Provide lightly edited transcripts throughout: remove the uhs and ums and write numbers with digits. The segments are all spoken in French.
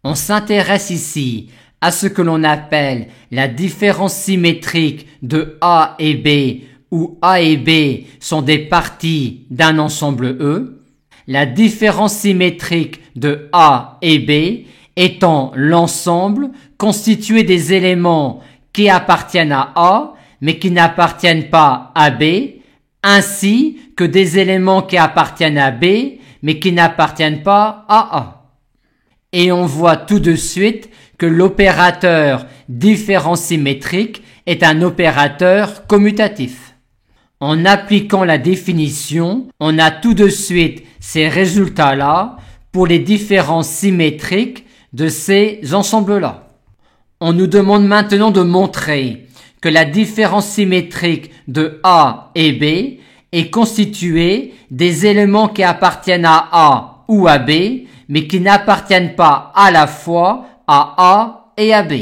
On s'intéresse ici à ce que l'on appelle la différence symétrique de A et B, où A et B sont des parties d'un ensemble E, la différence symétrique de A et B étant l'ensemble constitué des éléments qui appartiennent à A, mais qui n'appartiennent pas à B, ainsi que des éléments qui appartiennent à B, mais qui n'appartiennent pas à A. Et on voit tout de suite que l'opérateur différence symétrique est un opérateur commutatif. En appliquant la définition, on a tout de suite ces résultats-là pour les différences symétriques de ces ensembles-là. On nous demande maintenant de montrer que la différence symétrique de A et B est constituée des éléments qui appartiennent à A ou à B, mais qui n'appartiennent pas à la fois à A et à B.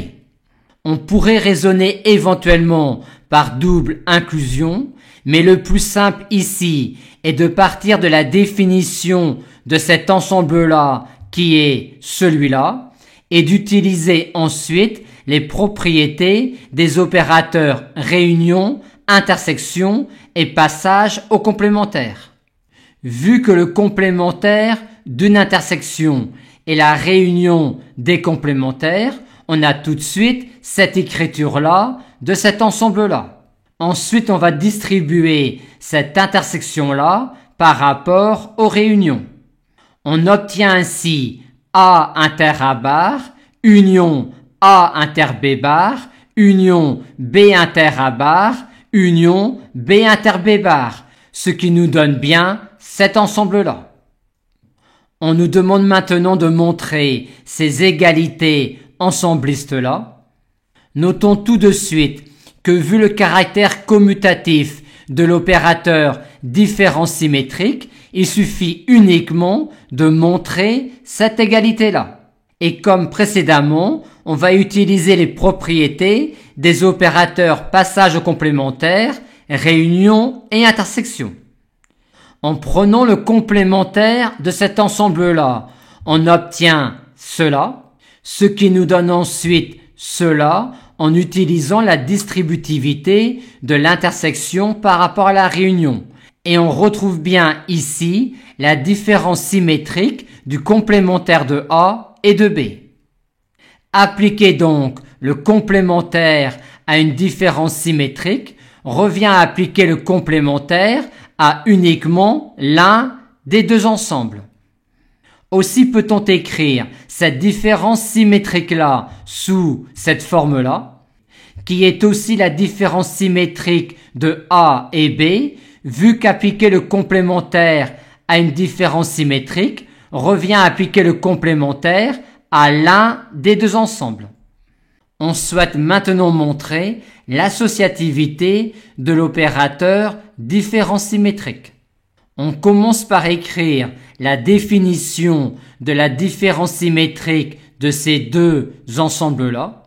On pourrait raisonner éventuellement par double inclusion, mais le plus simple ici est de partir de la définition de cet ensemble-là qui est celui-là et d'utiliser ensuite les propriétés des opérateurs réunion, intersection et passage au complémentaire. Vu que le complémentaire d'une intersection est la réunion des complémentaires, on a tout de suite cette écriture-là de cet ensemble-là. Ensuite, on va distribuer cette intersection-là par rapport aux réunions. On obtient ainsi A inter A bar, union A inter B bar, union B inter A bar, union B inter B bar, ce qui nous donne bien cet ensemble-là. On nous demande maintenant de montrer ces égalités ensemblistes-là. Notons tout de suite que vu le caractère commutatif de l'opérateur différence symétrique, il suffit uniquement de montrer cette égalité-là. Et comme précédemment, on va utiliser les propriétés des opérateurs passage au complémentaire, réunion et intersection. En prenant le complémentaire de cet ensemble-là, on obtient cela, ce qui nous donne ensuite cela en utilisant la distributivité de l'intersection par rapport à la réunion. Et on retrouve bien ici la différence symétrique du complémentaire de A et de B. Appliquer donc le complémentaire à une différence symétrique revient à appliquer le complémentaire à uniquement l'un des deux ensembles. Aussi peut-on écrire cette différence symétrique-là sous cette forme-là, qui est aussi la différence symétrique de A et B, vu qu'appliquer le complémentaire à une différence symétrique revient à appliquer le complémentaire à l'un des deux ensembles. On souhaite maintenant montrer l'associativité de l'opérateur différence symétrique. On commence par écrire la définition de la différence symétrique de ces deux ensembles-là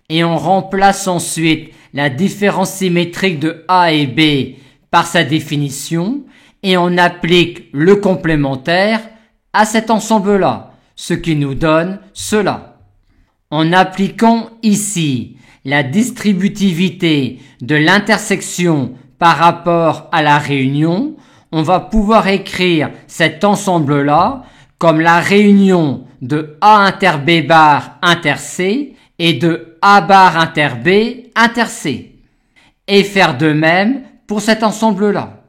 et on remplace ensuite la différence symétrique de A et B par sa définition et on applique le complémentaire à cet ensemble-là, ce qui nous donne cela. En appliquant ici la distributivité de l'intersection par rapport à la réunion, on va pouvoir écrire cet ensemble-là comme la réunion de A inter B bar inter C et de A bar inter B inter C. Et faire de même pour cet ensemble-là.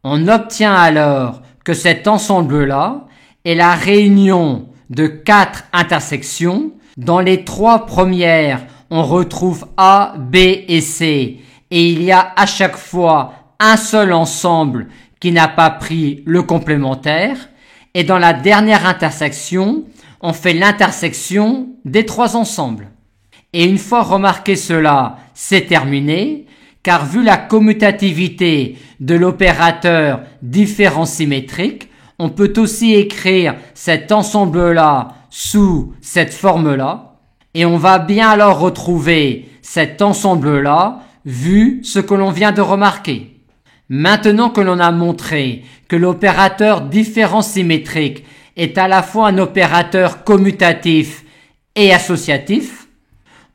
On obtient alors que cet ensemble-là est la réunion de 4 intersections. Dans les 3 premières, on retrouve A, B et C. Et il y a à chaque fois un seul ensemble qui n'a pas pris le complémentaire. Et dans la dernière intersection, on fait l'intersection des 3 ensembles. Et une fois remarqué cela, c'est terminé, car vu la commutativité de l'opérateur différence symétrique, on peut aussi écrire cet ensemble-là sous cette forme-là, et on va bien alors retrouver cet ensemble-là vu ce que l'on vient de remarquer. Maintenant que l'on a montré que l'opérateur différence symétrique est à la fois un opérateur commutatif et associatif.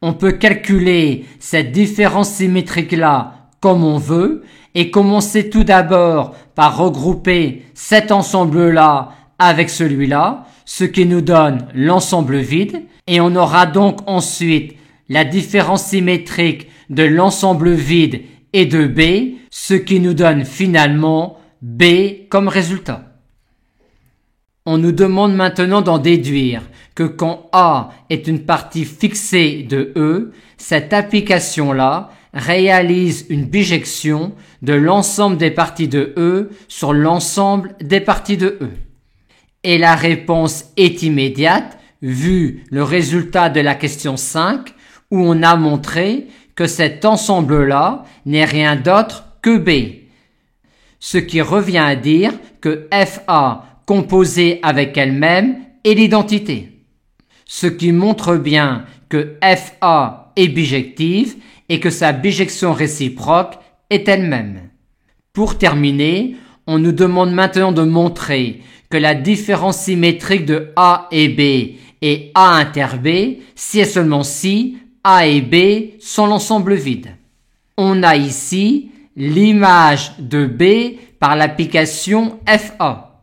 On peut calculer cette différence symétrique-là comme on veut et commencer tout d'abord par regrouper cet ensemble-là avec celui-là, ce qui nous donne l'ensemble vide, et on aura donc ensuite la différence symétrique de l'ensemble vide et de B, ce qui nous donne finalement B comme résultat. On nous demande maintenant d'en déduire que quand A est une partie fixée de E, cette application-là réalise une bijection de l'ensemble des parties de E sur l'ensemble des parties de E. Et la réponse est immédiate, vu le résultat de la question 5, où on a montré que cet ensemble-là n'est rien d'autre que B. Ce qui revient à dire que FA composée avec elle-même est l'identité. Ce qui montre bien que FA est bijective et que sa bijection réciproque est elle-même. Pour terminer, on nous demande maintenant de montrer que la différence symétrique de A et B est A inter B si et seulement si A et B sont l'ensemble vide. On a ici l'image de B par l'application FA.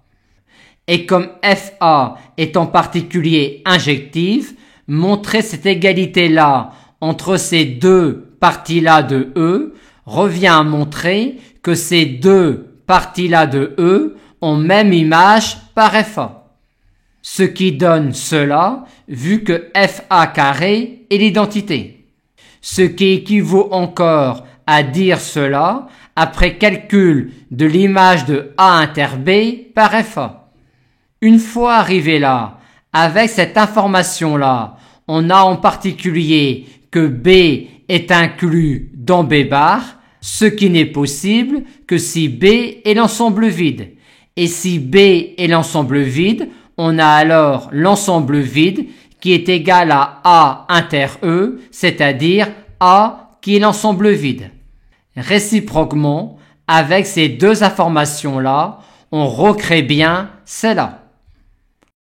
Et comme FA est en particulier injective, montrer cette égalité-là entre ces deux parties-là de E revient à montrer que ces deux parties-là de E ont même image par FA. Ce qui donne cela, vu que FA carré est l'identité. Ce qui équivaut encore à dire cela après calcul de l'image de A inter B par FA. Une fois arrivé là, avec cette information-là, on a en particulier que B est inclus dans B bar, ce qui n'est possible que si B est l'ensemble vide. Et si B est l'ensemble vide, on a alors l'ensemble vide qui est égal à A inter E, c'est-à-dire A qui est l'ensemble vide. Réciproquement, avec ces deux informations-là, on recrée bien cela.